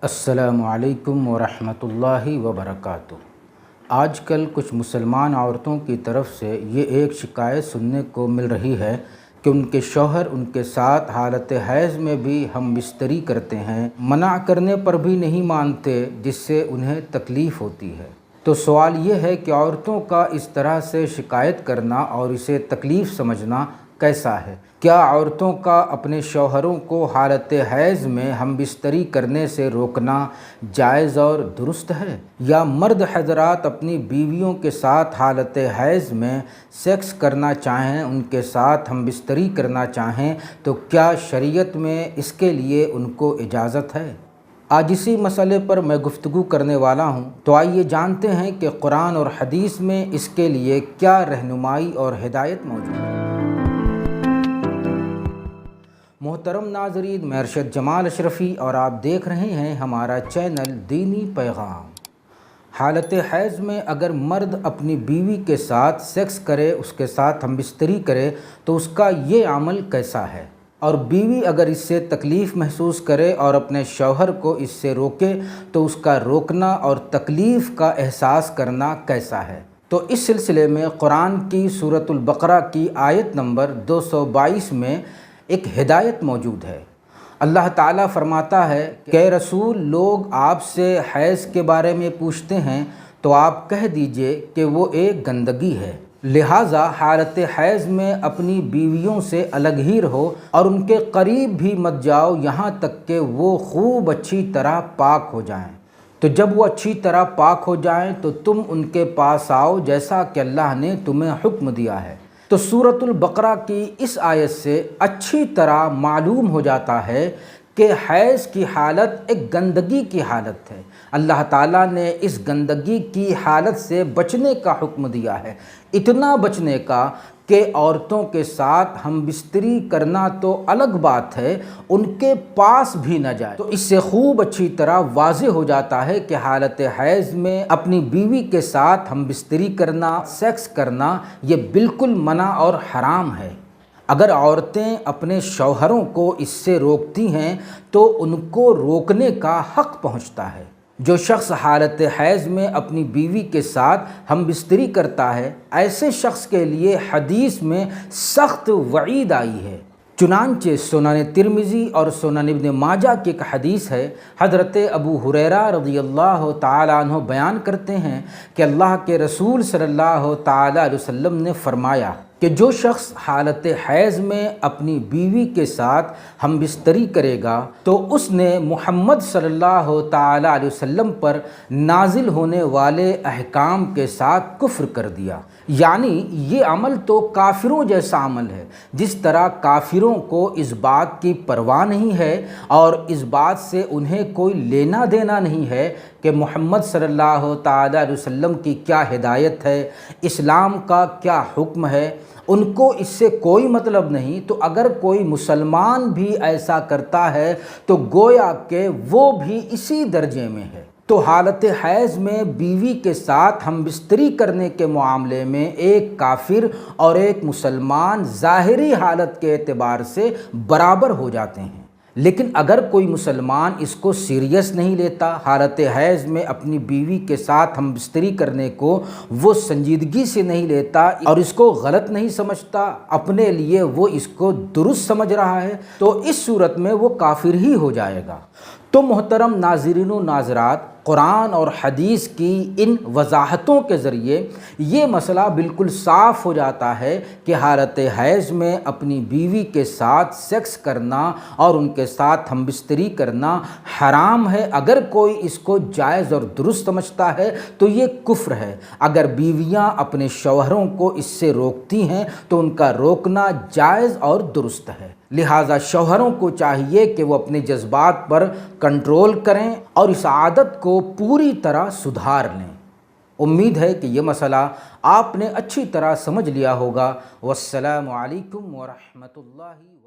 السلام علیکم ورحمۃ اللہ وبرکاتہ۔ آج کل کچھ مسلمان عورتوں کی طرف سے یہ ایک شکایت سننے کو مل رہی ہے کہ ان کے شوہر ان کے ساتھ حالت حیض میں بھی ہم بستری کرتے ہیں، منع کرنے پر بھی نہیں مانتے، جس سے انہیں تکلیف ہوتی ہے۔ تو سوال یہ ہے کہ عورتوں کا اس طرح سے شکایت کرنا اور اسے تکلیف سمجھنا کیسا ہے؟ کیا عورتوں کا اپنے شوہروں کو حالت حیض میں ہم بستری کرنے سے روکنا جائز اور درست ہے؟ یا مرد حضرات اپنی بیویوں کے ساتھ حالت حیض میں سیکس کرنا چاہیں، ان کے ساتھ ہم بستری کرنا چاہیں تو کیا شریعت میں اس کے لیے ان کو اجازت ہے؟ آج اسی مسئلے پر میں گفتگو کرنے والا ہوں، تو آئیے جانتے ہیں کہ قرآن اور حدیث میں اس کے لیے کیا رہنمائی اور ہدایت موجود ہے۔ محترم ناظرین، میں ارشد جمال اشرفی اور آپ دیکھ رہے ہیں ہمارا چینل دینی پیغام۔ حالت حیض میں اگر مرد اپنی بیوی کے ساتھ سیکس کرے، اس کے ساتھ ہم بستری کرے تو اس کا یہ عمل کیسا ہے؟ اور بیوی اگر اس سے تکلیف محسوس کرے اور اپنے شوہر کو اس سے روکے تو اس کا روکنا اور تکلیف کا احساس کرنا کیسا ہے؟ تو اس سلسلے میں قرآن کی سورۃ البقرہ کی آیت نمبر 222 میں ایک ہدایت موجود ہے۔ اللہ تعالیٰ فرماتا ہے کہ اے رسول، لوگ آپ سے حیض کے بارے میں پوچھتے ہیں تو آپ کہہ دیجئے کہ وہ ایک گندگی ہے، لہٰذا حالت حیض میں اپنی بیویوں سے الگ ہی رہو اور ان کے قریب بھی مت جاؤ یہاں تک کہ وہ خوب اچھی طرح پاک ہو جائیں۔ تو جب وہ اچھی طرح پاک ہو جائیں تو تم ان کے پاس آؤ جیسا کہ اللہ نے تمہیں حکم دیا ہے۔ تو سورۃ البقرہ کی اس آیت سے اچھی طرح معلوم ہو جاتا ہے کہ حیض کی حالت ایک گندگی کی حالت ہے۔ اللہ تعالیٰ نے اس گندگی کی حالت سے بچنے کا حکم دیا ہے، اتنا بچنے کا کہ عورتوں کے ساتھ ہم بستری کرنا تو الگ بات ہے، ان کے پاس بھی نہ جائے۔ تو اس سے خوب اچھی طرح واضح ہو جاتا ہے کہ حالت حیض میں اپنی بیوی کے ساتھ ہم بستری کرنا، سیکس کرنا یہ بالکل منع اور حرام ہے۔ اگر عورتیں اپنے شوہروں کو اس سے روکتی ہیں تو ان کو روکنے کا حق پہنچتا ہے۔ جو شخص حالت حیض میں اپنی بیوی کے ساتھ ہم بستری کرتا ہے، ایسے شخص کے لیے حدیث میں سخت وعید آئی ہے۔ چنانچہ سنن ترمذی اور سنن ابن ماجہ کی ایک حدیث ہے، حضرت ابو ہریرہ رضی اللہ تعالیٰ عنہ بیان کرتے ہیں کہ اللہ کے رسول صلی اللہ تعالیٰ علیہ وسلم نے فرمایا کہ جو شخص حالت حیض میں اپنی بیوی کے ساتھ ہم بستری کرے گا تو اس نے محمد صلی اللہ تعالیٰ علیہ وسلم پر نازل ہونے والے احکام کے ساتھ کفر کر دیا۔ یعنی یہ عمل تو کافروں جیسا عمل ہے، جس طرح کافروں کو اس بات کی پرواہ نہیں ہے اور اس بات سے انہیں کوئی لینا دینا نہیں ہے کہ محمد صلی اللہ تعالیٰ علیہ وسلم کی کیا ہدایت ہے، اسلام کا کیا حکم ہے، ان کو اس سے کوئی مطلب نہیں۔ تو اگر کوئی مسلمان بھی ایسا کرتا ہے تو گویا کہ وہ بھی اسی درجے میں ہے۔ تو حالت حیض میں بیوی کے ساتھ ہم بستری کرنے کے معاملے میں ایک کافر اور ایک مسلمان ظاہری حالت کے اعتبار سے برابر ہو جاتے ہیں۔ لیکن اگر کوئی مسلمان اس کو سیریس نہیں لیتا، حالت حیض میں اپنی بیوی کے ساتھ ہم بستری کرنے کو وہ سنجیدگی سے نہیں لیتا اور اس کو غلط نہیں سمجھتا، اپنے لیے وہ اس کو درست سمجھ رہا ہے، تو اس صورت میں وہ کافر ہی ہو جائے گا۔ تو محترم ناظرین و ناظرات، قرآن اور حدیث کی ان وضاحتوں کے ذریعے یہ مسئلہ بالکل صاف ہو جاتا ہے کہ حالت حیض میں اپنی بیوی کے ساتھ سیکس کرنا اور ان کے ساتھ ہم بستری کرنا حرام ہے۔ اگر کوئی اس کو جائز اور درست سمجھتا ہے تو یہ کفر ہے۔ اگر بیویاں اپنے شوہروں کو اس سے روکتی ہیں تو ان کا روکنا جائز اور درست ہے۔ لہٰذا شوہروں کو چاہیے کہ وہ اپنے جذبات پر کنٹرول کریں اور اس عادت کو پوری طرح سدھار لیں۔ امید ہے کہ یہ مسئلہ آپ نے اچھی طرح سمجھ لیا ہوگا۔ والسلام علیکم ورحمۃ اللہ۔